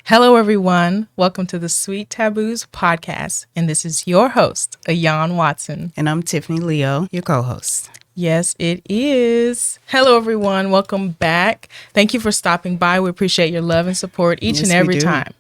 Hello, everyone. Welcome to the Sweet Taboos podcast. And this is your host, Ayan Watson. And I'm Tiffany Leo, your co-host. Yes, it is. Hello, everyone. Welcome back. Thank you for stopping by. We appreciate your love and support each and every time.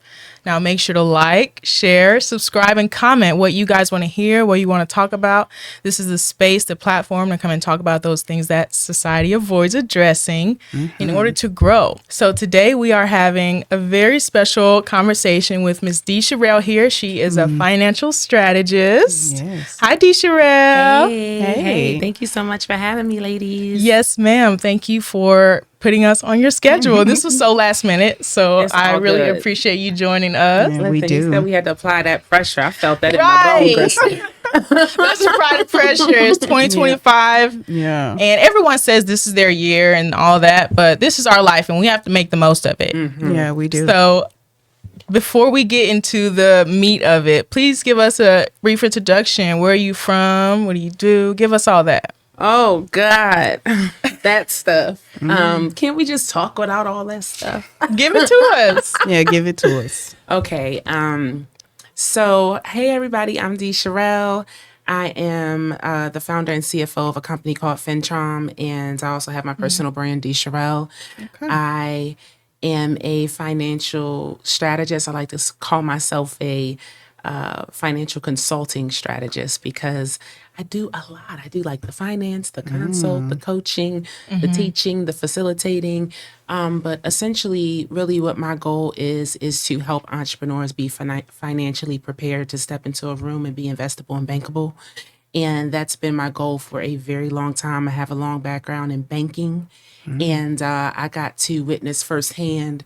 Now, make sure to like, share, subscribe, and comment what you guys want to hear, what you want to talk about. This is the space, the platform to come and talk about those things that society avoids addressing in order to grow. So today we are having a very special conversation with Ms. D.Cherelle here. She is a financial strategist. Yes. Hi, D.Cherelle. Hey, thank you so much for having me, ladies. Yes, ma'am. Thank you for putting us on your schedule. This was so last minute, so I really appreciate you joining us. Yeah, we do. You said we had to apply that pressure. I felt that Right. in my bones. Let's apply the pressure. It's 2025. Yeah. And everyone says this is their year and all that, but this is our life and we have to make the most of it. Yeah, we do. So before we get into the meat of it, please give us a brief introduction. Where are you from? What do you do? Give us all that. Oh, God. That stuff. Can't we just talk without all that stuff? Give it to us. Yeah, give it to us. Okay. So, hey, everybody. I'm D.Cherelle. I am the founder and CFO of a company called FinCharm, and I also have my personal brand, D.Cherelle. Okay. I am a financial strategist. I like to call myself a financial consulting strategist because I do a lot. I do like the finance, the consult, the coaching, the teaching, the facilitating. But essentially, really what my goal is to help entrepreneurs be financially prepared to step into a room and be investable and bankable. And that's been my goal for a very long time. I have a long background in banking, and I got to witness firsthand,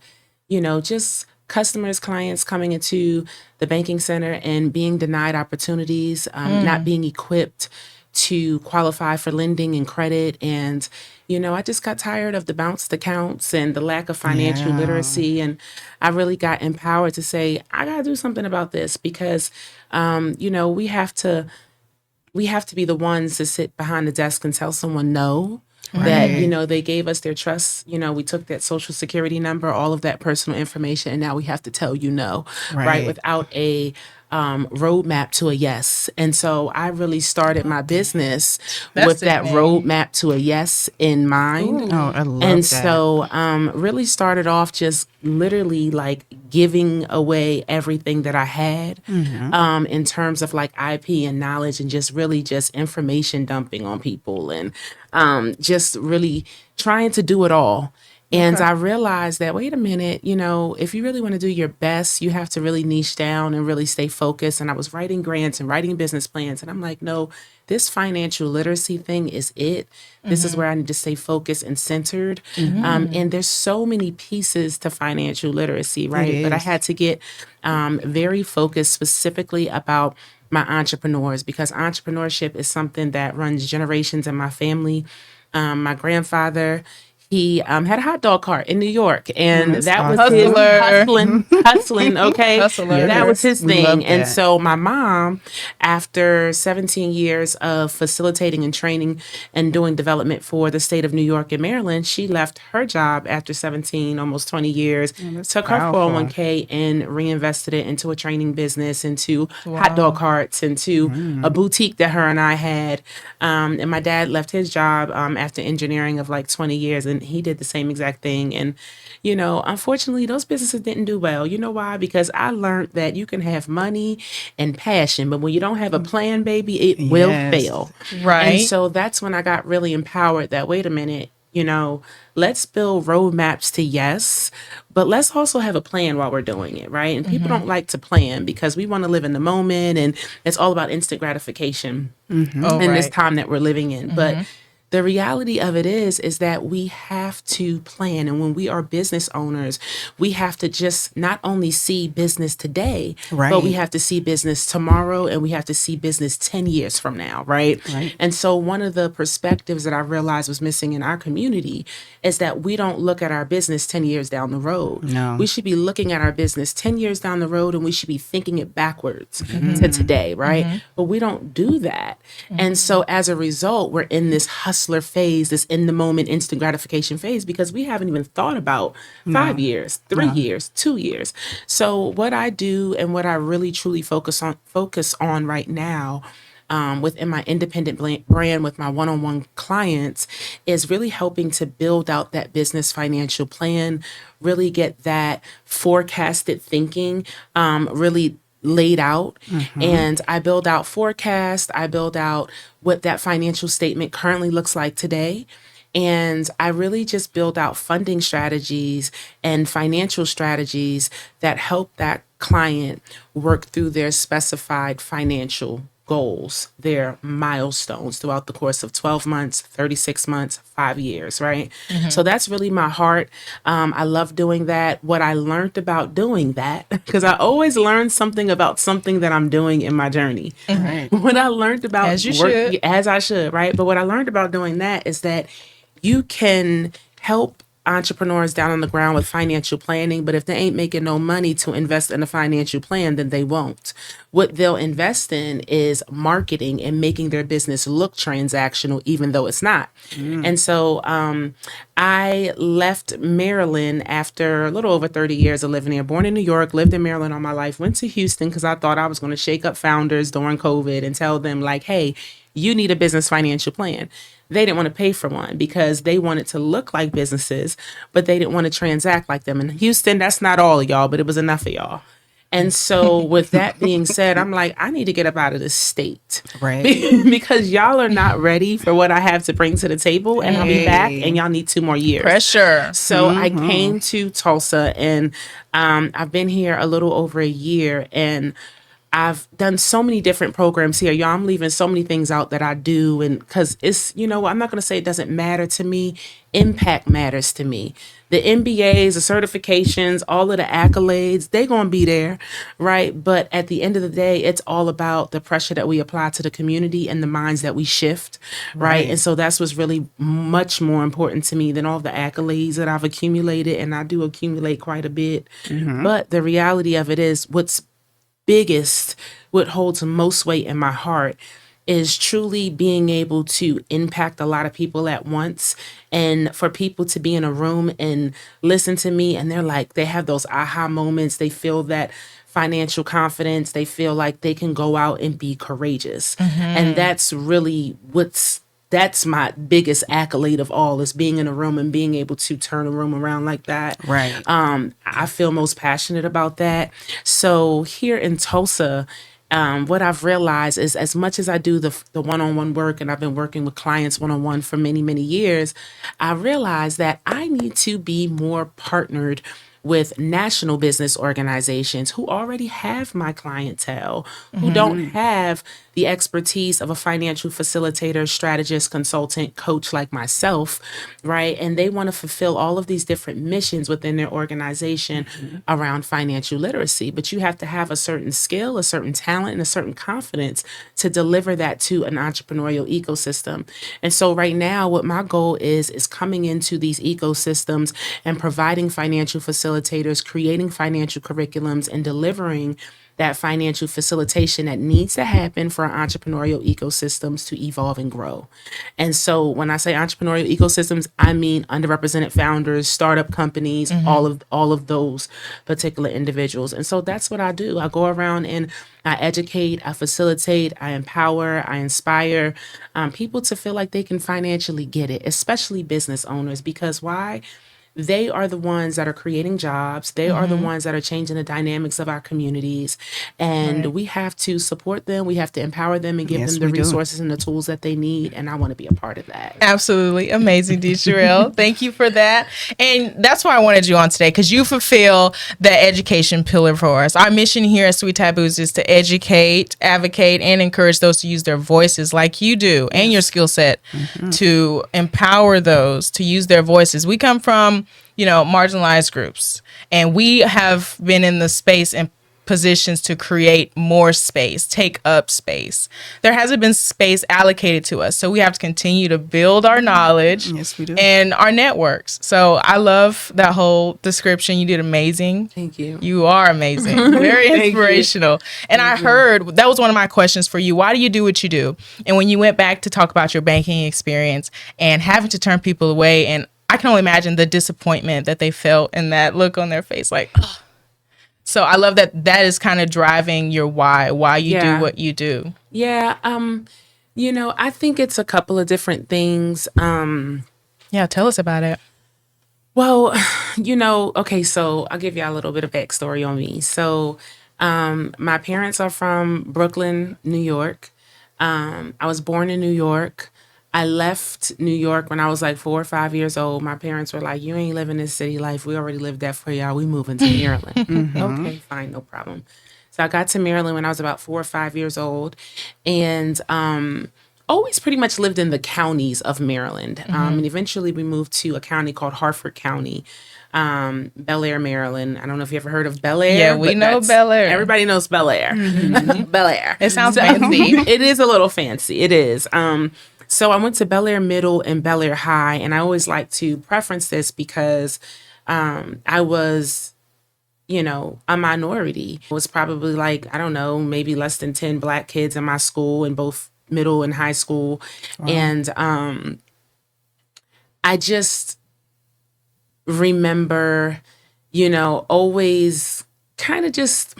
just customers, clients coming into the banking center and being denied opportunities, not being equipped to qualify for lending and credit. And, I just got tired of the bounced accounts and the lack of financial literacy. And I really got empowered to say, I got to do something about this because, we have to be the ones to sit behind the desk and tell someone no. That, they gave us their trust. We took that social security number, all of that personal information, and now we have to tell you no, right? Without a roadmap to a yes. And so I really started my business with that roadmap to a yes in mind. Ooh. Oh, I love and that. so really started off just literally like giving away everything that I had in terms of like IP and knowledge and just really just information dumping on people and just really trying to do it all. And I realized that, wait a minute, if you really want to do your best, you have to really niche down and really stay focused. And I was writing grants and writing business plans. And I'm like, no, this financial literacy thing is it. This is where I need to stay focused and centered. And there's so many pieces to financial literacy, right? But I had to get very focused specifically about my entrepreneurs because entrepreneurship is something that runs generations in my family. My grandfather, he had a hot dog cart in New York, and that was his hustling. Okay, Hustler. That was his We love thing. And that. so my mom, after 17 years of facilitating and training and doing development for the state of New York and Maryland, she left her job after 17, almost 20 years, took powerful. her 401k and reinvested it into a training business, into hot dog carts, into a boutique that her and I had. And my dad left his job after engineering of like 20 years, and he did the same exact thing. And, unfortunately, those businesses didn't do well. You know why? Because I learned that you can have money and passion, but when you don't have a plan, baby, it will fail. Right. And so that's when I got really empowered that, wait a minute, let's build roadmaps to yes, but let's also have a plan while we're doing it, right? And people don't like to plan because we want to live in the moment and it's all about instant gratification in this time that we're living in. But the reality of it is that we have to plan. And when we are business owners, we have to just not only see business today, but we have to see business tomorrow and we have to see business 10 years from now, right? And so one of the perspectives that I realized was missing in our community is that we don't look at our business 10 years down the road. No. We should be looking at our business 10 years down the road and we should be thinking it backwards to today, right? But we don't do that. And so as a result, we're in this hustle hustler phase, this in the moment instant gratification phase, because we haven't even thought about 5 years, 3 years, 2 years. So what I do and what I really truly focus on right now, within my independent brand with my one-on-one clients, is really helping to build out that business financial plan, really get that forecasted thinking, really laid out. And I build out forecast, I build out what that financial statement currently looks like today. And I really just build out funding strategies and financial strategies that help that client work through their specified financial goals, their milestones throughout the course of 12 months, 36 months, 5 years, right? So that's really my heart. I love doing that. What I learned about doing that, because I always learn something about something that I'm doing in my journey. Right. What I learned about As you should. as I should, right? But what I learned about doing that is that you can help entrepreneurs down on the ground with financial planning, but if they ain't making no money to invest in a financial plan, then they won't. What they'll invest in is marketing and making their business look transactional, even though it's not. And so I left Maryland after a little over 30 years of living there. Born in New York, lived in Maryland all my life, went to Houston because I thought I was going to shake up founders during COVID and tell them, like, hey, you need a business financial plan. They didn't want to pay for one because they wanted to look like businesses, but they didn't want to transact like them. In Houston, that's not all of y'all, but it was enough of y'all. And so with that being said, I'm like, I need to get up out of this state. Right. Because y'all are not ready for what I have to bring to the table. And I'll be back and y'all need 2 more years. Pressure. So I came to Tulsa, and I've been here a little over a year, and I've done so many different programs here. Y'all, I'm leaving so many things out that I do. And because it's, I'm not going to say it doesn't matter to me. Impact matters to me. The MBAs, the certifications, all of the accolades, they going to be there, right? But at the end of the day, it's all about the pressure that we apply to the community and the minds that we shift, right? And so that's what's really much more important to me than all the accolades that I've accumulated. And I do accumulate quite a bit. But the reality of it is, what's biggest, what holds most weight in my heart, is truly being able to impact a lot of people at once, and for people to be in a room and listen to me, and they're like, they have those aha moments, they feel that financial confidence, they feel like they can go out and be courageous. And that's really that's my biggest accolade of all, is being in a room and being able to turn a room around like that. Right. I feel most passionate about that. So here in Tulsa, what I've realized is, as much as I do the one-on-one work, and I've been working with clients one-on-one for many, many years, I realized that I need to be more partnered with national business organizations who already have my clientele, who don't have the expertise of a financial facilitator, strategist, consultant, coach like myself, right? And they want to fulfill all of these different missions within their organization around financial literacy. But you have to have a certain skill, a certain talent, and a certain confidence to deliver that to an entrepreneurial ecosystem. And so right now, what my goal is coming into these ecosystems and providing financial facilitators, creating financial curriculums, and delivering that financial facilitation that needs to happen for our entrepreneurial ecosystems to evolve and grow. And so when I say entrepreneurial ecosystems, I mean underrepresented founders, startup companies, all of those particular individuals. And so that's what I do. I go around and I educate, I facilitate, I empower, I inspire people to feel like they can financially get it, especially business owners. Because why? They are the ones that are creating jobs. They are the ones that are changing the dynamics of our communities. And we have to support them. We have to empower them and give them the resources and the tools that they need. And I want to be a part of that. Absolutely. Amazing, D.Cherelle. Thank you for that. And that's why I wanted you on today, because you fulfill the education pillar for us. Our mission here at Sweet Taboos is to educate, advocate, and encourage those to use their voices like you do, and your skill set to empower those to use their voices. We come from marginalized groups, and we have been in the space and positions to create more space, take up space. There hasn't been space allocated to us. So we have to continue to build our knowledge Yes, we do. and our networks. So I love that whole description. You did amazing. Thank you. You are amazing. Very Thank you. inspirational. And I heard that was one of my questions for you. Why do you do what you do? And when you went back to talk about your banking experience and having to turn people away, and I can only imagine the disappointment that they felt and that look on their face, like, ugh. So I love that is kind of driving your why you do what you do. Yeah. I think it's a couple of different things. Yeah, tell us about it. Well, okay, so I'll give you a little bit of backstory on me. So my parents are from Brooklyn, New York. I was born in New York. I left New York when I was like 4 or 5 years old. My parents were like, you ain't living this city life. We already lived that for y'all. We moving to Maryland. Okay, fine, no problem. So I got to Maryland when I was about 4 or 5 years old, and always pretty much lived in the counties of Maryland. And eventually we moved to a county called Harford County, Bel Air, Maryland. I don't know if you ever heard of Bel Air. Yeah, we know Bel Air. Everybody knows Bel Air. Bel Air. It sounds fancy. It is a little fancy. It is. So I went to Bel Air Middle and Bel Air High, and I always like to preference this because I was, a minority. It was probably like, I don't know, maybe less than 10 Black kids in my school in both middle and high school. Wow. And I just remember, always kind of just,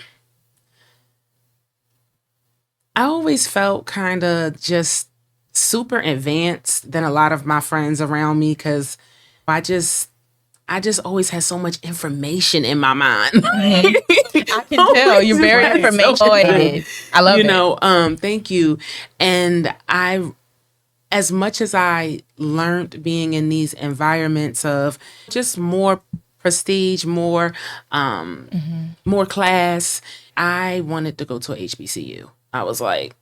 I always felt kind of just super advanced than a lot of my friends around me because I just always had so much information in my mind. I can tell you're very information-oriented. I love it. Thank you. And as much as I learned being in these environments of just more prestige, more class, I wanted to go to a HBCU. I was like,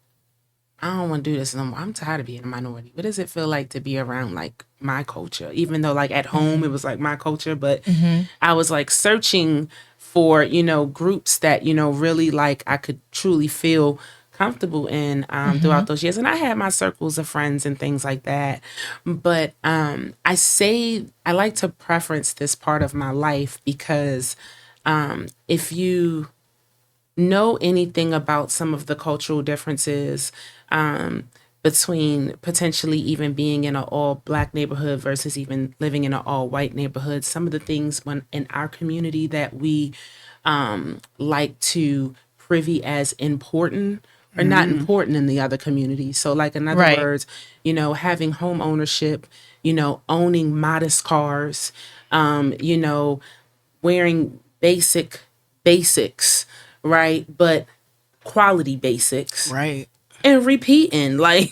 I don't want to do this no more. I'm tired of being a minority. What does it feel like to be around like my culture? Even though like at home it was like my culture, but I was like searching for, groups that, really like I could truly feel comfortable in throughout those years. And I had my circles of friends and things like that. But I like to preference this part of my life because if you know anything about some of the cultural differences between potentially even being in an all Black neighborhood versus even living in an all white neighborhood, some of the things in our community that we like to privy as important are not important in the other community. So like in other words, having home ownership, owning modest cars, wearing basics, right? But quality basics. Right. And repeating, like,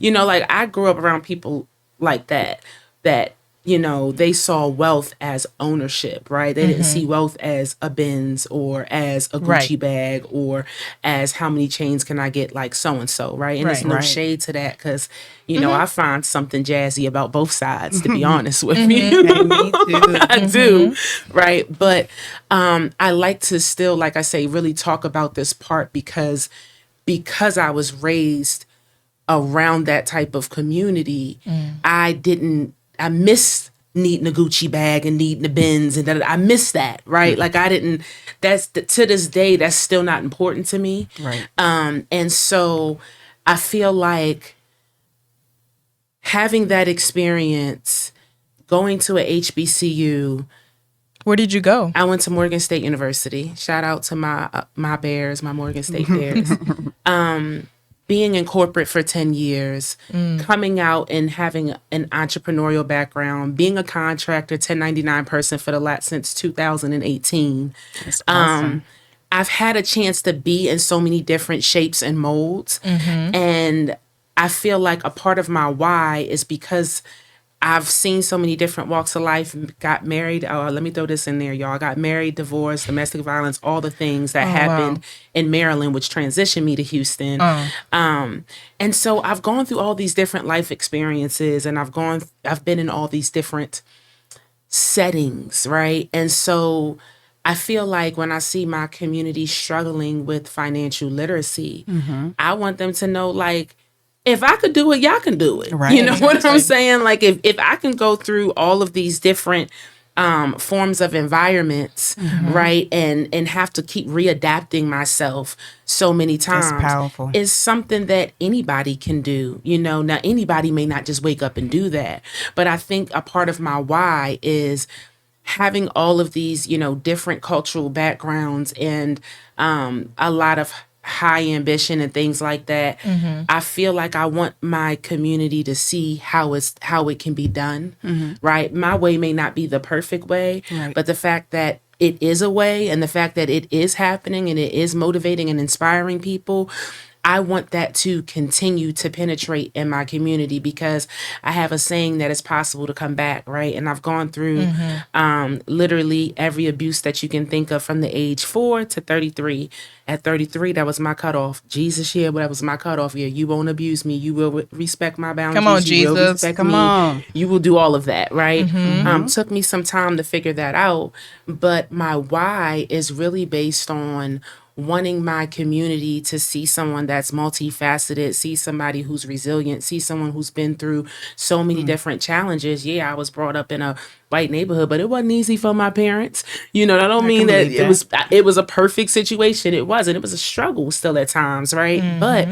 like I grew up around people like that, they saw wealth as ownership, right? They didn't see wealth as a Benz or as a Gucci bag or as how many chains can I get like so-and-so, right? And there's no shade to that because, I find something jazzy about both sides, to be honest with you. Me too. I do, right? But I like to still, like I say, really talk about this part because I was raised around that type of community, I missed needing a Gucci bag and needing a Benz and I missed that, right? Like to this day, that's still not important to me. Right. And so I feel like having that experience, going to a HBCU. Where did you go? I went to Morgan State University. Shout out to my Bears, my Morgan State Bears. Being in corporate for 10 years, coming out and having an entrepreneurial background, being a contractor, 1099 person since 2018. That's awesome. I've had a chance to be in so many different shapes and molds. And I feel like a part of my why is because I've seen so many different walks of life, got married. Let me throw this in there, y'all. I got married, divorced, domestic violence, all the things that happened in Maryland, which transitioned me to Houston. And so I've gone through all these different life experiences and I've been in all these different settings, right? And so I feel like when I see my community struggling with financial literacy, I want them to know, like, if I could do it, y'all can do it. Right. You know what I'm Exactly. saying? Like, if I can go through all of these different forms of environments, right, and have to keep readapting myself so many That's times, powerful. is something that anybody can do. You know, now anybody may not just wake up and do that, but I think a part of my why is having all of these, you know, different cultural backgrounds and a lot of high ambition and things like that. I feel like I want my community to see how it can be done. Right? My way may not be the perfect way, Right. but the fact that it is a way and the fact that it is happening and it is motivating and inspiring people, I want that to continue to penetrate in my community, because I have a saying that it's possible to come back, right? And I've gone through literally every abuse that you can think of from the age 4 to 33. At 33, that was my cutoff. Jesus year, that was my cutoff year. You won't abuse me. You will respect my boundaries. Come on, You will Jesus. respect Come me. on. You will do all of that, right? Took me some time to figure that out, but my why is really based on wanting my community to see someone that's multifaceted, see somebody who's resilient, see someone who's been through so many different challenges. Yeah, I was brought up in a white neighborhood, but it wasn't easy for my parents. You know, that don't mean that believe it was a perfect situation. It wasn't. It was a struggle still at times, right? But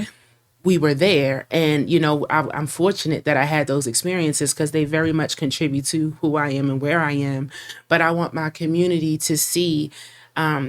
we were there, and you know, I'm fortunate that I had those experiences, because they very much contribute to who I am and where I am. But I want my community to see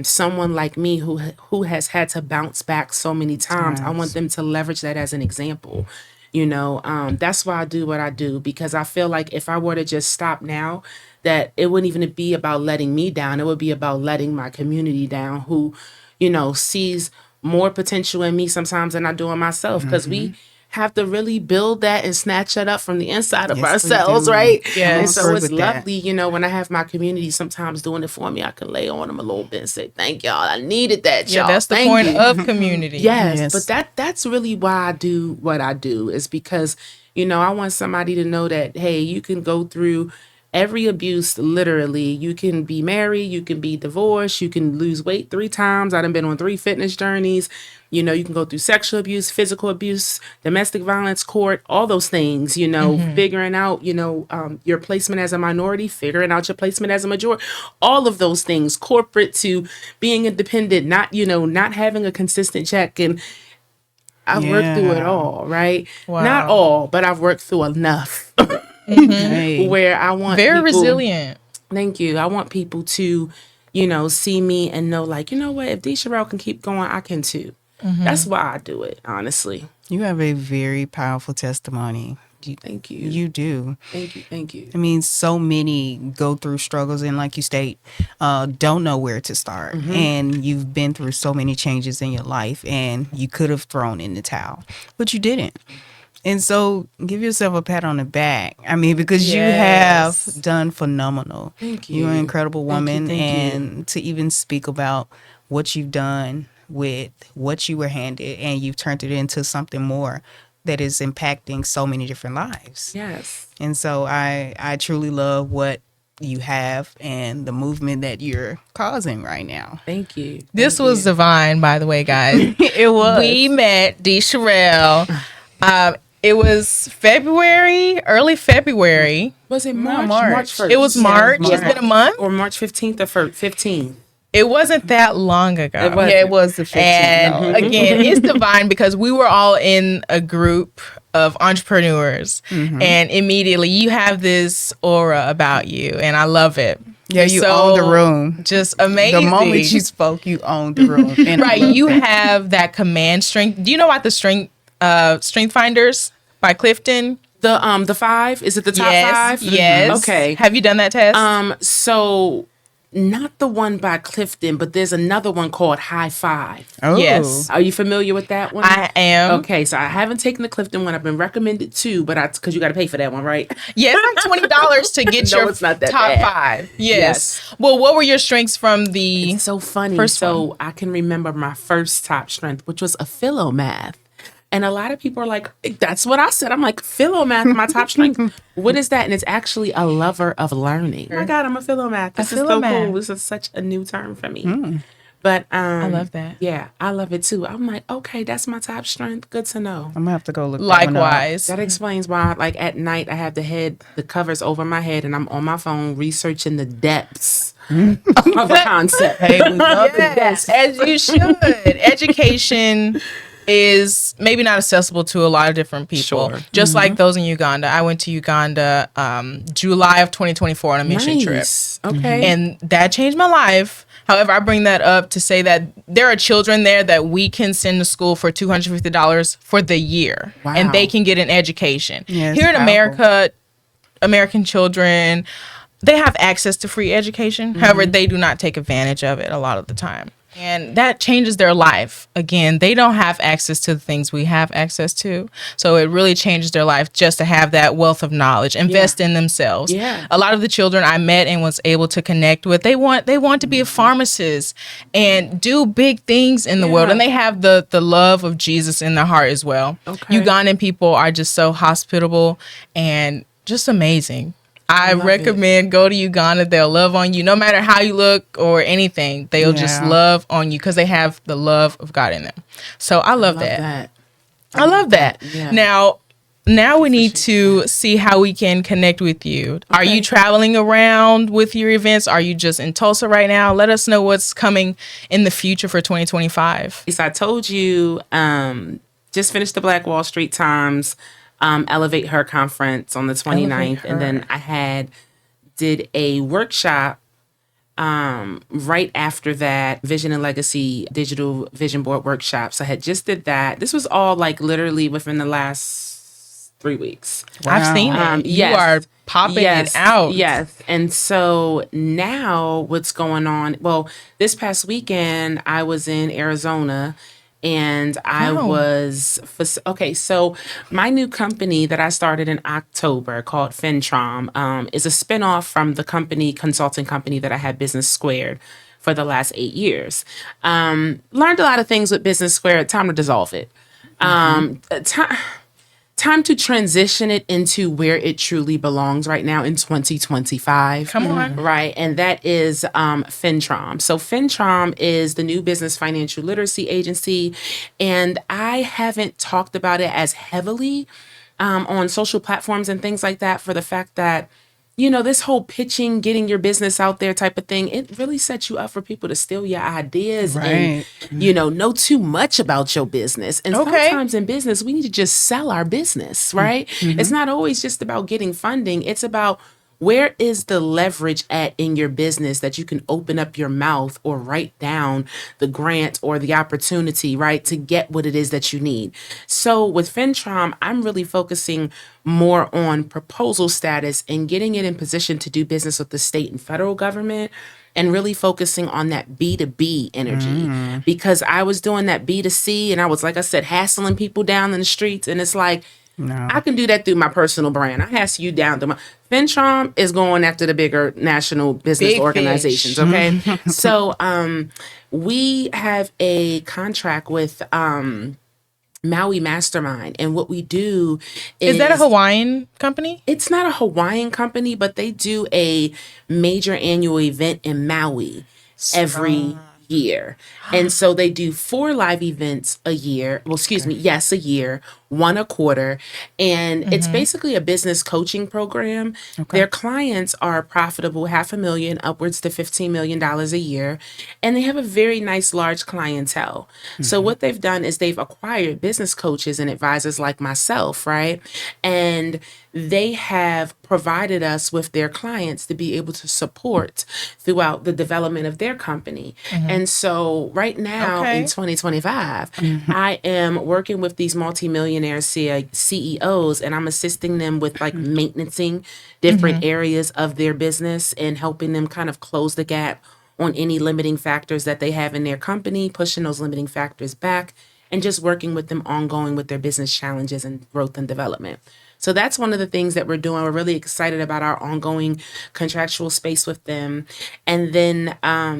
someone like me who has had to bounce back so many times. I want them to leverage that as an example. You know, that's why I do what I do, because I feel like if I were to just stop now, that it wouldn't even be about letting me down. It would be about letting my community down, who, you know, sees more potential in me sometimes than I do in myself, because we have to really build that and snatch that up from the inside of Yes, we ourselves, do. right? Yes. And so Agree it's with that. lovely, you know, when I have my community sometimes doing it for me, I can lay on them a little bit and say, thank y'all. I needed that, Yeah, y'all. that's the Thank point you. of community. Yes, Yes. but that's really why I do what I do, is because, you know, I want somebody to know that, hey, you can go through every abuse, literally. You can be married, you can be divorced, you can lose weight 3 times. I've been on 3 fitness journeys. You know, you can go through sexual abuse, physical abuse, domestic violence, court, all those things, you know, figuring out, you know, your placement as a minority, figuring out your placement as a majority, all of those things, corporate to being independent, not, you know, not having a consistent check. And I've worked through it Yeah. all, right? Wow. Not all, but I've worked through enough Hey. where I want Very people, resilient. Thank you. I want people to, you know, see me and know, like, you know what? If D.Cherelle can keep going, I can too. That's why I do it, honestly. You have a very powerful testimony. Thank you. You do. Thank you. Thank you. I mean, so many go through struggles and, like you state, don't know where to start. And you've been through so many changes in your life, and you could have thrown in the towel, but you didn't. And so give yourself a pat on the back. I mean, because you Yes. have done phenomenal. Thank You're an you. incredible Thank you, woman. thank you. And to even speak about what you've done with what you were handed, and you've turned it into something more that is impacting so many different lives. Yes. And so I truly love what you have and the movement that you're causing right now. Thank you. This Thank was you. divine, by the way, guys. It was. We met D.Cherelle. It was February, early February. Was it No, March? March. March 1st. It was March. March. It's been a month. Or March 15th or 15th. It wasn't that long ago. It wasn't. Yeah, it was the 15th. And again, it's divine because we were all in a group of entrepreneurs, and immediately you have this aura about you, and I love it. Yeah, You're you so own the room. Just amazing. The moment you spoke, you owned the room. And I right, love you that. have that command strength. Do you know about the Strength Finders by Clifton? The 5? Is it the top yes, 5? yes. Okay. Have you done that test? So not the one by Clifton, but there's another one called High Five. Oh. Yes. Are you familiar with that one? I am. Okay, so I haven't taken the Clifton one. I've been recommended 2, but because you got to pay for that one, right? Yeah, it's like $20 to get No, your it's not that top bad. 5. Yes. Well, what were your strengths from the It's so funny. first So one? I can remember my first top strength, which was a philo math. And a lot of people are like, that's what I said. I'm like, philomath, my top strength. What is that? And it's actually a lover of learning. Oh my God, I'm a philomath. This is so cool. This is such a new term for me. But I love that. Yeah, I love it too. I'm like, okay, that's my top strength. Good to know. I'm gonna have to go look. Likewise. That explains why, like at night, I have the covers over my head, and I'm on my phone researching the depths of a concept. Hey, we love yes, as you should. Education is maybe not accessible to a lot of different people. Sure. Just like those in Uganda. I went to Uganda July of 2024 on a mission trip. Okay. And that changed my life. However, I bring that up to say that there are children there that we can send to school for $250 for the year. Wow. And they can get an education. Yeah, here in America, American children, they have access to free education. However, they do not take advantage of it a lot of the time. And that changes their life. Again, they don't have access to the things we have access to. So it really changes their life just to have that wealth of knowledge, invest in themselves. Yeah. A lot of the children I met and was able to connect with, they want to be a pharmacist and do big things in the world. And they have the love of Jesus in their heart as well. Okay. Ugandan people are just so hospitable and just amazing. I recommend go to Uganda. They'll love on you no matter how you look or anything. They'll just love on you because they have the love of God in them. So I love that. I love that. Yeah. Now we need to see how we can connect with you. Okay. Are you traveling around with your events? Are you just in Tulsa right now? Let us know what's coming in the future for 2025. So I told you, just finished the Black Wall Street Times Elevate Her conference on the 29th. And then I did a workshop right after that, Vision and Legacy Digital Vision Board workshops. I had just did that. This was all like literally within the last 3 weeks. Wow. I've seen it. Yes. You are popping it out. Yes. And so now what's going on? Well, this past weekend, I was in Arizona. And I so my new company that I started in October called Fintrom is a spinoff from the consulting company that I had, Business Squared, for the last 8 years. Learned a lot of things with Business Squared. Time to dissolve it. Time to transition it into where it truly belongs right now in 2025. Come on. Right. And that is Fintrom. So Fintrom is the new business financial literacy agency. And I haven't talked about it as heavily on social platforms and things like that for the fact that, you know, this whole pitching, getting your business out there type of thing, it really sets you up for people to steal your ideas and, you know too much about your business. And sometimes in business, we need to just sell our business, right? It's not always just about getting funding. It's about where is the leverage at in your business that you can open up your mouth or write down the grant or the opportunity, right, to get what it is that you need. So with Fintrom, I'm really focusing more on proposal status and getting it in position to do business with the state and federal government, and really focusing on that B2B energy, because I was doing that B2C and I was, like I said, hassling people down in the streets. And it's like, I can do that through my personal brand. I hassle you down through my Fintrom is going after the bigger national business organizations. Fish. Okay. So we have a contract with Maui Mastermind. And what we do is that a Hawaiian company? It's not a Hawaiian company, but they do a major annual event in Maui every year. And so they do 4 live events a year. Well, a year, 1 a quarter. And it's basically a business coaching program. Their clients are profitable, $500,000 upwards to $15 million a year. And they have a very nice large clientele. So what they've done is they've acquired business coaches and advisors like myself, right? And they have provided us with their clients to be able to support throughout the development of their company. And so right now in 2025, I am working with these multimillionaire CEOs, and I'm assisting them with like maintaining different areas of their business and helping them kind of close the gap on any limiting factors that they have in their company, pushing those limiting factors back, and just working with them ongoing with their business challenges and growth and development. So that's one of the things that we're doing. We're really excited about our ongoing contractual space with them. And then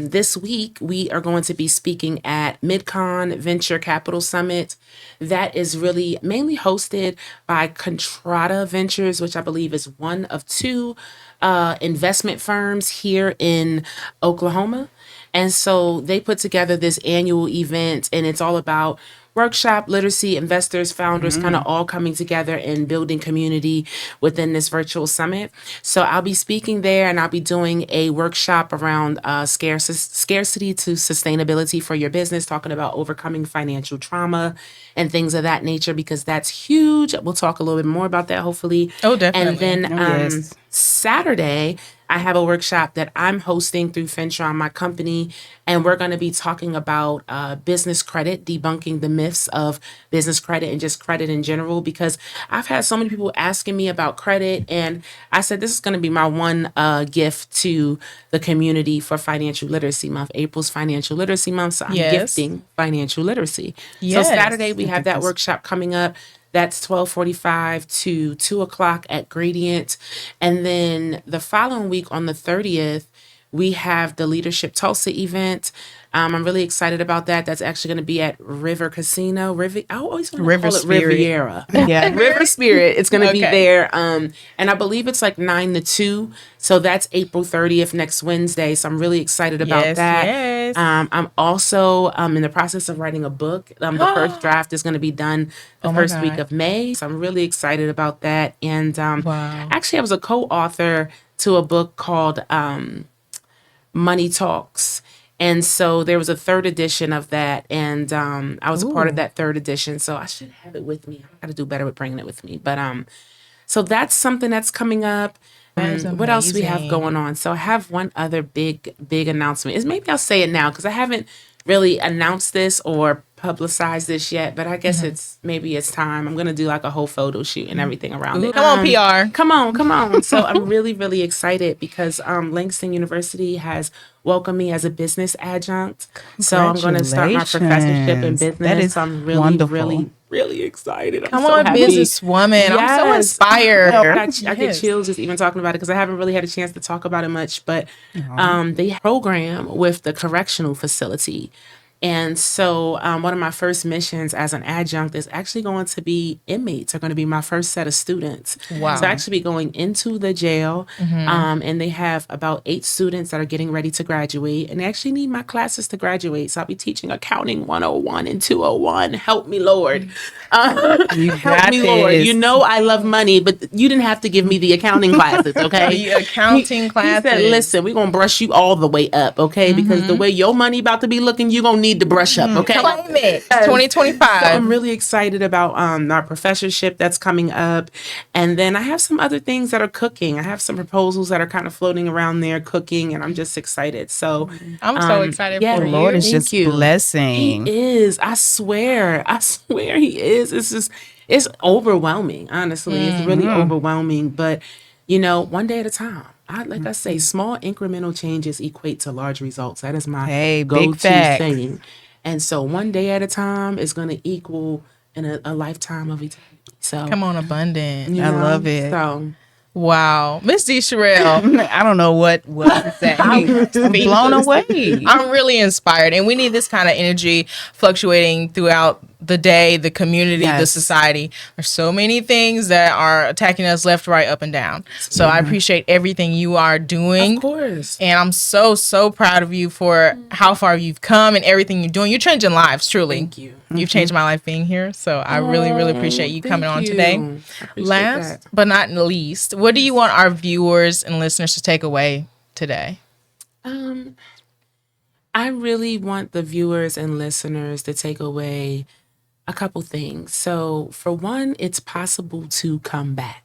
this week, we are going to be speaking at MidCon Venture Capital Summit. That is really mainly hosted by Contrada Ventures, which I believe is one of two investment firms here in Oklahoma. And so they put together this annual event, and it's all about workshop, literacy, investors, founders, kind of all coming together and building community within this virtual summit. So I'll be speaking there, and I'll be doing a workshop around scarcity to sustainability for your business, talking about overcoming financial trauma and things of that nature, because that's huge. We'll talk a little bit more about that, hopefully. Oh, definitely. And then Saturday, I have a workshop that I'm hosting through Fintra, my company, and we're going to be talking about business credit, debunking the myths of business credit and just credit in general, because I've had so many people asking me about credit, and I said this is going to be my one gift to the community for Financial Literacy Month. April's Financial Literacy Month, so I'm gifting financial literacy. Yes. So Saturday, we have that workshop coming up. That's 12:45 to 2 o'clock at Gradient. And then the following week on the 30th, we have the Leadership Tulsa event. I'm really excited about that. That's actually going to be at River Casino. I always want to call it Riviera. Yeah. River Spirit. It's going to be there. And I believe it's like 9 to 2. So that's April 30th, next Wednesday. So I'm really excited about that. Yes. I'm also in the process of writing a book. The first draft is going to be done the first week of May. So I'm really excited about that. And actually, I was a co-author to a book called Money Talks. And so there was a third edition of that, and I was a part of that third edition. So I should have it with me. I got to do better with bringing it with me. But so that's something that's coming up. What else we have going on? So I have one other big announcement. Is maybe I'll say it now because I haven't really announced this or publicized this yet, but I guess it's time. I'm gonna do like a whole photo shoot and everything around it. Come on, PR. Come on. So I'm really excited because Langston University has welcomed me as a business adjunct. So I'm gonna start my professorship in business. That is I'm really excited. Come on, businesswoman. I'm so inspired. I get chills just even talking about it because I haven't really had a chance to talk about it much. But they program with the correctional facility. And so one of my first missions as an adjunct is actually going to be inmates are going to be my first set of students. Wow. So I actually be going into the jail and they have about 8 students that are getting ready to graduate, and they actually need my classes to graduate. So I'll be teaching accounting 101 and 201. Help me, Lord. Help me, Lord. You know I love money, but you didn't have to give me the accounting classes, okay? The accounting classes. He said, listen, we're going to brush you all the way up, okay? Because the way your money about to be looking, you're going to need to brush up, okay? Claim it. 2025. So I'm really excited about our professorship that's coming up. And then I have some other things that are cooking. I have some proposals that are kind of floating around there cooking, and I'm just excited. So I'm so excited for The you. Lord is just blessing. He is. I swear he is. It's overwhelming, honestly. It's really overwhelming. But, one day at a time. Like I say, small incremental changes equate to large results. That is my go-to saying. And so one day at a time is going to equal in a lifetime of eternity. So Come on, abundant. I love it. So Wow. Miss D.Cherelle. I don't know what to say. I'm blown away. I'm really inspired. And we need this kind of energy fluctuating throughout the day, the community, the society. There's so many things that are attacking us left, right, up, and down. So I appreciate everything you are doing. Of course. And I'm so proud of you for how far you've come and everything you're doing. You're changing lives, truly. Thank you. You've changed my life being here. So I really appreciate you coming on today. Last but not least, what do you want our viewers and listeners to take away today? I really want the viewers and listeners to take away a couple things. So for one, it's possible to come back.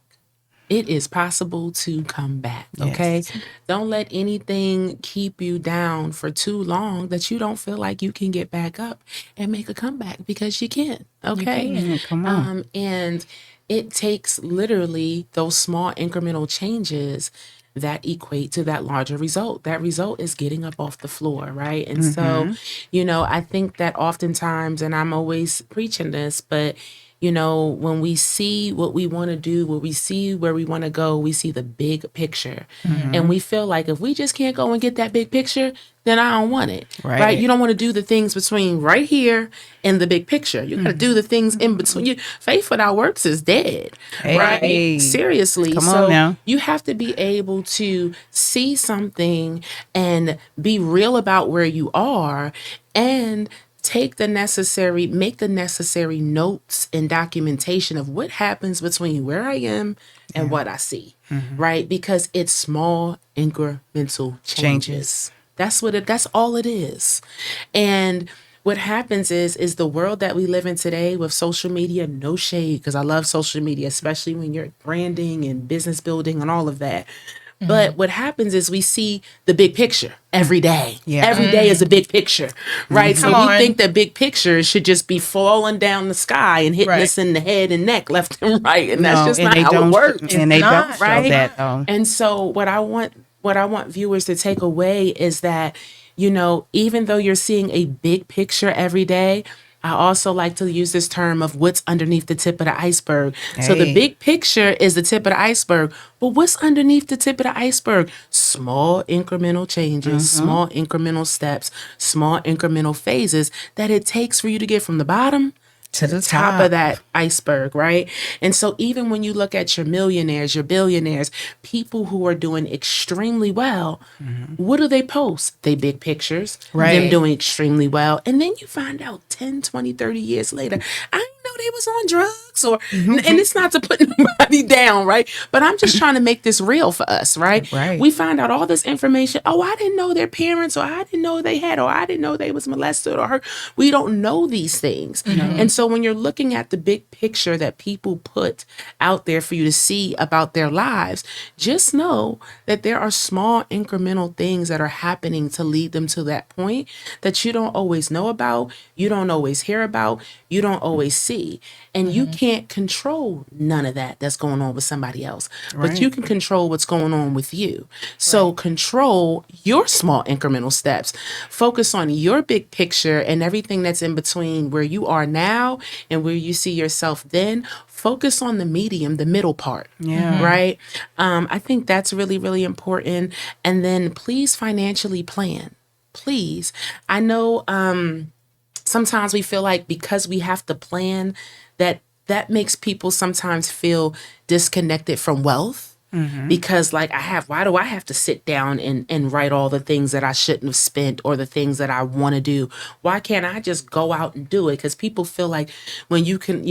It is possible to come back. Okay. Yes. Don't let anything keep you down for too long that you don't feel like you can get back up and make a comeback, because you can. Okay. You can. Come on. And it takes literally those small incremental changes that equate to that larger result. That result is getting up off the floor, right? And so, I think that oftentimes, and I'm always preaching this, but, when we see what we want to do, when we see where we want to go, we see the big picture. And we feel like if we just can't go and get that big picture, then I don't want it. Right? You don't want to do the things between right here and the big picture. You got to do the things in between. Faith without works is dead. Right? Seriously. Come on now. You have to be able to see something and be real about where you are and make the necessary notes and documentation of what happens between where I am and what I see, right? Because it's small incremental changes. That's all it is. And what happens is the world that we live in today with social media, no shade, because I love social media, especially when you're branding and business building and all of that. But what happens is we see the big picture every day. Yeah. Every day is a big picture, right? So we think that big picture should just be falling down the sky and hitting us in the head and neck left and right. And that's just not how it works. And they don't show that. And so what I want viewers to take away is that, even though you're seeing a big picture every day, I also like to use this term of what's underneath the tip of the iceberg. So the big picture is the tip of the iceberg, but what's underneath the tip of the iceberg? Small incremental changes, small incremental steps, small incremental phases that it takes for you to get from the bottom to the top of that iceberg, right? And so even when you look at your millionaires, your billionaires, people who are doing extremely well, what do they post? They big pictures, them doing extremely well. And then you find out 10, 20, 30 years later, I didn't know they was on drugs and it's not to put nobody down, right? But I'm just trying to make this real for us, right? We find out all this information. Oh, I didn't know their parents, or I didn't know they had, or I didn't know they was molested or hurt. We don't know these things. And so when you're looking at the big picture that people put out there for you to see about their lives, just know that there are small incremental things that are happening to lead them to that point that you don't always know about, you don't always hear about, you don't always see. And you can't control none of that that's going on with somebody else, but you can control what's going on with you. So control your small incremental steps, focus on your big picture and everything that's in between where you are now and where you see yourself then. Focus on the medium, the middle part, right? I think that's really, really important. And then please financially plan. Please. I know sometimes we feel like because we have to plan, that makes people sometimes feel disconnected from wealth. Because why do I have to sit down and write all the things that I shouldn't have spent or the things that I want to do? Why can't I just go out and do it? Because people feel like when you can,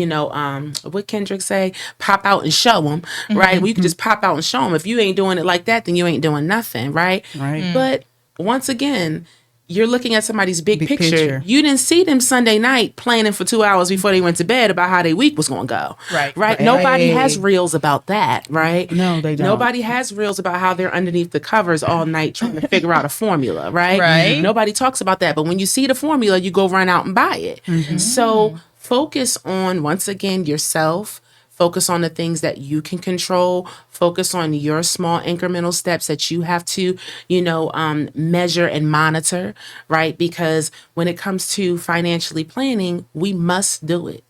what Kendrick say, pop out and show them, right? Well, you can just pop out and show them. If you ain't doing it like that, then you ain't doing nothing, right? But once again, you're looking at somebody's big picture. You didn't see them Sunday night planning for 2 hours before they went to bed about how their week was going to go. Right. Nobody has reels about that, right? No, they don't. Nobody has reels about how they're underneath the covers all night trying to figure out a formula, right? Nobody talks about that. But when you see the formula, you go run out and buy it. So focus on, once again, yourself. Focus on the things that you can control. Focus on your small incremental steps that you have to, measure and monitor, right? Because when it comes to financially planning, we must do it.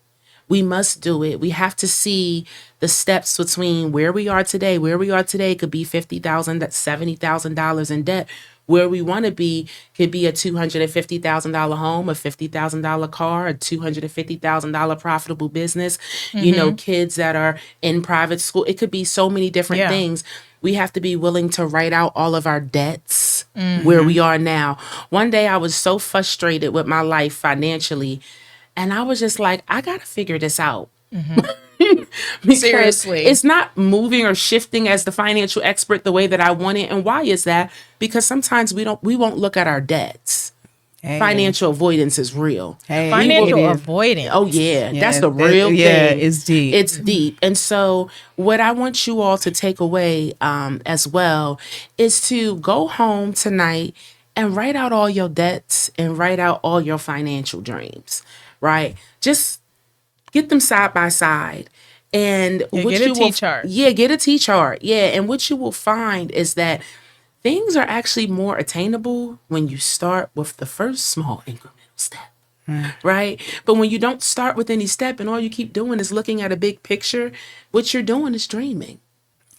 We must do it. We have to see the steps between where we are today. Where we are today could be $50,000, that's $70,000 in debt. Where we want to be could be a $250,000 home, a $50,000 car, a $250,000 profitable business, kids that are in private school. It could be so many different things. We have to be willing to write out all of our debts where we are now. One day I was so frustrated with my life financially, and I was just like, I got to figure this out. Seriously, it's not moving or shifting as the financial expert the way that I want it. And why is that? Because sometimes we won't look at our debts. Financial avoidance is real. Financial avoidance. Oh yeah, that's the real thing. Yeah, it's deep. It's deep. And so what I want you all to take away as well is to go home tonight and write out all your debts and write out all your financial dreams, right? Just get them side by side. And get a T-chart. Get a T-chart. Yeah. And what you will find is that things are actually more attainable when you start with the first small incremental step. right? But when you don't start with any step and all you keep doing is looking at a big picture, what you're doing is dreaming.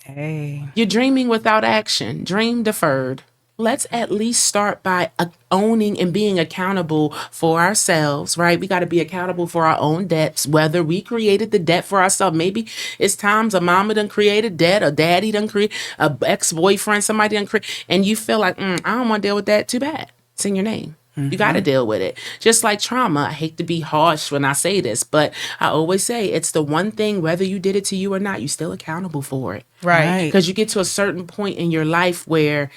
Hey. You're dreaming without action, dream deferred. Let's at least start by owning and being accountable for ourselves, right? We got to be accountable for our own debts, whether we created the debt for ourselves. Maybe it's times a mama done created debt, a daddy done create, a ex-boyfriend, somebody done create, and you feel like, I don't want to deal with that. Too bad. It's in your name. You got to deal with it. Just like trauma. I hate to be harsh when I say this, but I always say it's the one thing, whether you did it to you or not, you're still accountable for it. Right. Because you get to a certain point in your life where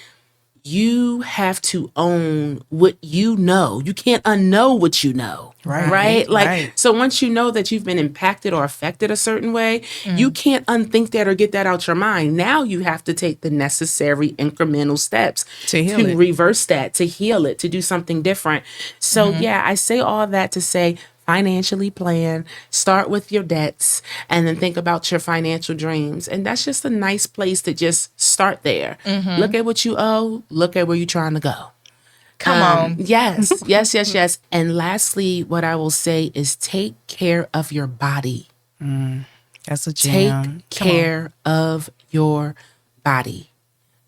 you have to own what you know. You can't unknow what you know. Right. Like, so once you know that you've been impacted or affected a certain way, you can't unthink that or get that out your mind. Now you have to take the necessary incremental steps To heal it. reverse that, to heal it, to do something different. So yeah, I say all that to say, financially plan, start with your debts, and then think about your financial dreams. And that's just a nice place to just start there. Look at what you owe, look at where you're trying to go. Come on. Yes, yes, yes, yes. And lastly, what I will say is take care of your body. That's a Take jam. care of your body.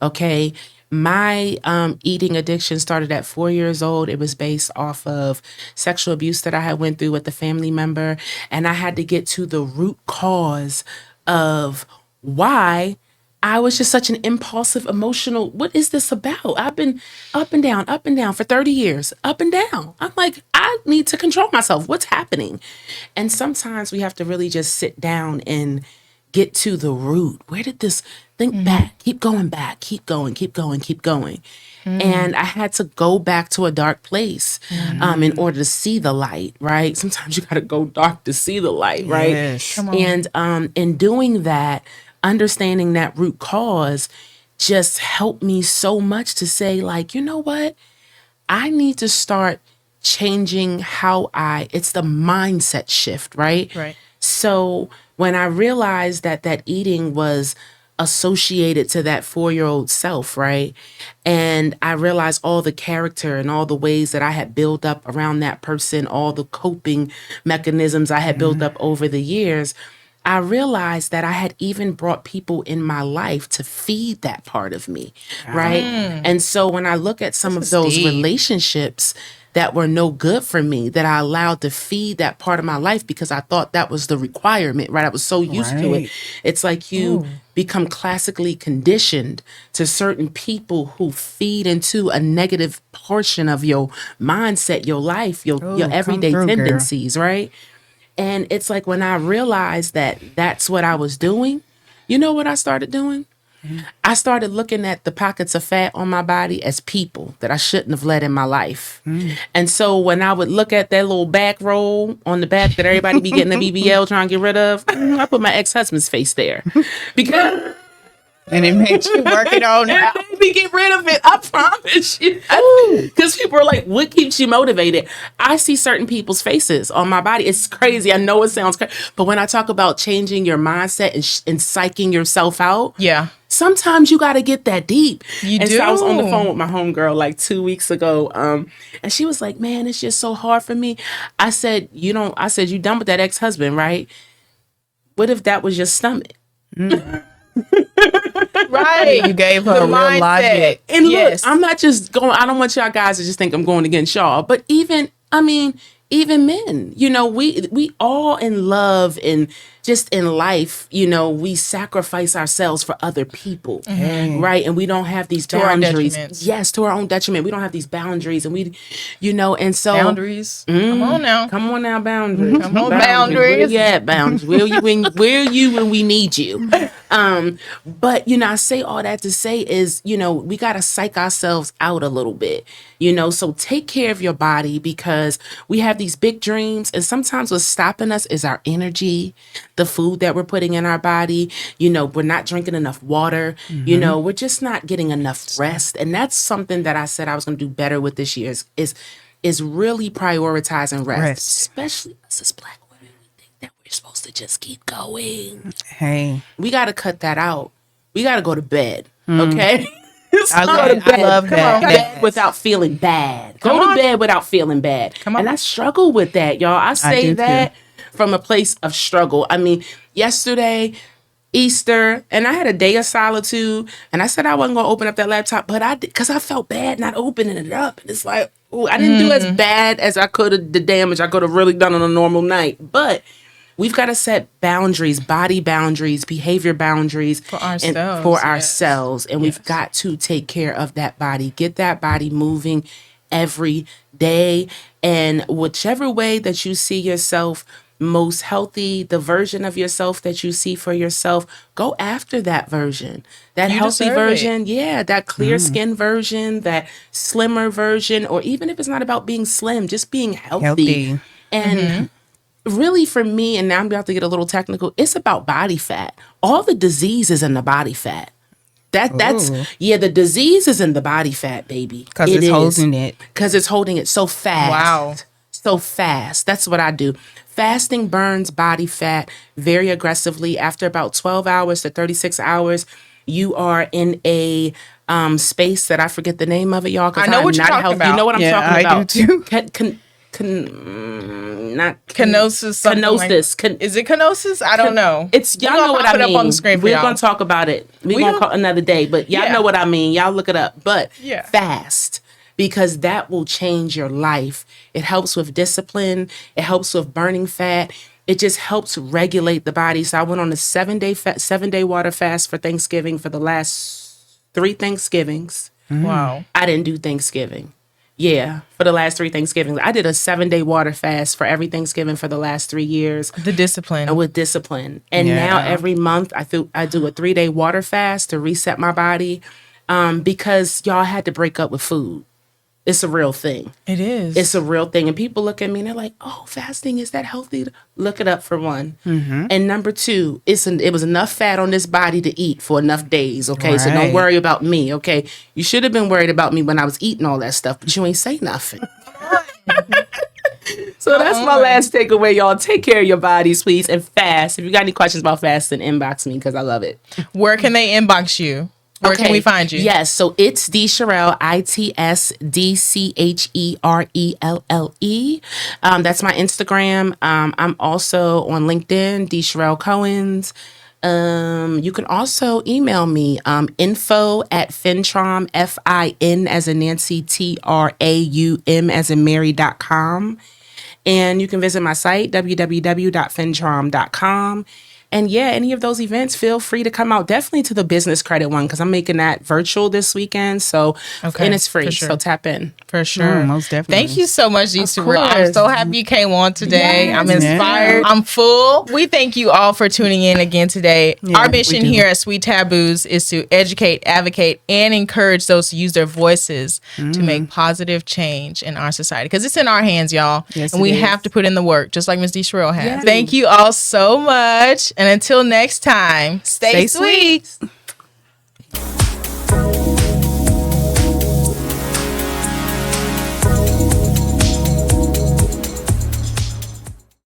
Okay. My eating addiction started at 4 years old. It was based off of sexual abuse that I had went through with a family member. And I had to get to the root cause of why I was just such an impulsive, emotional. What is this about? I've been up and down for 30 years, up and down. I'm like, I need to control myself. What's happening? And sometimes we have to really just sit down and get to the root. Where did this think back? Keep going back. Keep going, keep going, keep going. And I had to go back to a dark place in order to see the light, right? Sometimes you got to go dark to see the light, right? Yes. Come on. And in doing that, understanding that root cause just helped me so much to say, like, you know what? I need to start changing it's the mindset shift, right? Right. So when I realized that eating was associated to that 4-year-old self, right? And I realized all the character and all the ways that I had built up around that person, all the coping mechanisms I had built up over the years, I realized that I had even brought people in my life to feed that part of me, right? And so when I look at some of those deep. relationships that were no good for me, that I allowed to feed that part of my life because I thought that was the requirement, right? I was so used to it. It's like you become classically conditioned to certain people who feed into a negative portion of your mindset, your life, your everyday through, girl. tendencies, right? And it's like when I realized that that's what I was doing, you know what I started doing? I started looking at the pockets of fat on my body as people that I shouldn't have let in my life. And so when I would look at that little back roll on the back that everybody be getting the BBL trying to get rid of, I put my ex-husband's face there. Because And it makes you work it on out. we get rid of it. I promise you. Because people are like, what keeps you motivated? I see certain people's faces on my body. It's crazy. I know it sounds crazy. But when I talk about changing your mindset and psyching yourself out, Yeah. sometimes you got to get that deep. You and do. So I was on the phone with my homegirl like 2 weeks ago. And she was like, man, it's just so hard for me. I said, you done with that ex-husband, right? What if that was your stomach? Right. You gave her The a real mindset. logic. And Yes. look, I'm not just going, I don't want y'all guys to just think I'm going against y'all, but even men, we all in love and just in life, we sacrifice ourselves for other people, right? And we don't have these To our boundaries. detriments. Yes, to our own detriment. We don't have these boundaries, and and so Boundaries. Come on now. Come on now, boundaries. Come on, boundaries. Where you at, boundaries? Where you when we need you? But I say all that to say is, we gotta psych ourselves out a little bit. So take care of your body because we have these big dreams, and sometimes what's stopping us is our energy, the food that we're putting in our body. We're not drinking enough water. We're just not getting enough rest, and that's something that I said I was going to do better with this year. Is really prioritizing rest, especially us as Black women. We think that we're supposed to just keep going. Hey. We got to cut that out. We got to go to bed. Okay. I Go love, to bed. I love Come that. on, bed without feeling bad. Come Go on. to bed without feeling bad. Come on. And I struggle with that, y'all. I say do, too. that from a place of struggle. I mean, yesterday, Easter, and I had a day of solitude, and I said I wasn't gonna open up that laptop, but I did because I felt bad not opening it up. And it's like, ooh, I didn't do as bad as I could have, the damage I could have really done on a normal night. But we've got to set boundaries, body boundaries, behavior boundaries For ourselves, for yes. ourselves. And we've got to take care of that body, get that body moving every day. And whichever way that you see yourself most healthy, the version of yourself that you see for yourself, go after that version. That You healthy deserve version, yeah, that clear skin version, that slimmer version, or even if it's not about being slim, just being healthy. And really for me, and now I'm about to get a little technical, it's about body fat. All the disease is in the body fat. That's Ooh. yeah, the disease is in the body fat, baby. Because it's holding it. Because it's holding it so fast. Wow. So fast. That's what I do. Fasting burns body fat very aggressively. After about 12 hours to 36 hours, you are in a space that I forget the name of it, y'all. 'Cause I know I'm what you're not talking healthy. about. You know what I'm Yeah, talking I do about. too. Not Kenosis. something like- Kenosis. Is it kenosis? I don't know. It's y'all We're gonna know what pop I it mean. up on the screen for We're y'all. gonna talk about it. We're We gonna gonna- call another day, but y'all Yeah. know what I mean. Y'all look it up. But Yeah. fast, because that will change your life. It helps with discipline. It helps with burning fat. It just helps regulate the body. So I went on a 7-day water fast for Thanksgiving for the last 3 Thanksgivings. Wow. I didn't do Thanksgiving. Yeah, for the last 3 Thanksgivings. I did a 7-day water fast for every Thanksgiving for the last 3 years. The discipline. With discipline. And Yeah. now every month I do a 3-day water fast to reset my body, because y'all had to break up with food. It's a real thing. It is. It's a real thing. And people look at me and they're like, oh, fasting, is that healthy? Look it up for one. And number 2, it was enough fat on this body to eat for enough days. Okay. So don't Right. worry about me. Okay. You should have been worried about me when I was eating all that stuff, but you ain't say nothing. So that's my last takeaway, y'all. Take care of your bodies, please, and fast. If you got any questions about fasting, inbox me because I love it. Where can they inbox you? Where can we find you? Yes, so it's D.Cherelle, ITSDCHERELLE. That's my Instagram. I'm also on LinkedIn, D.Cherelle Cohens. You can also email me, info@fintrom, FIN as in Nancy, TRAUM as in Mary.com. And you can visit my site, www.fintrom.com. And yeah, any of those events, feel free to come out. Definitely to the business credit one because I'm making that virtual this weekend. So, Okay, and it's free. for sure. So tap in. For sure. most definitely. Thank you so much, D.Cherelle. I'm course. so happy you came on today. Yes. I'm inspired. Yeah. I'm full. We thank you all for tuning in again today. Yeah, Our we mission do. here at Sweet Taboos is to educate, advocate, and encourage those to use their voices to make positive change in our society. Because it's in our hands, y'all. Yes, and we it is. have to put in the work, just like Ms. D.Cherelle has. Yes. Thank you all so much. And until next time, stay Stay sweet. sweet.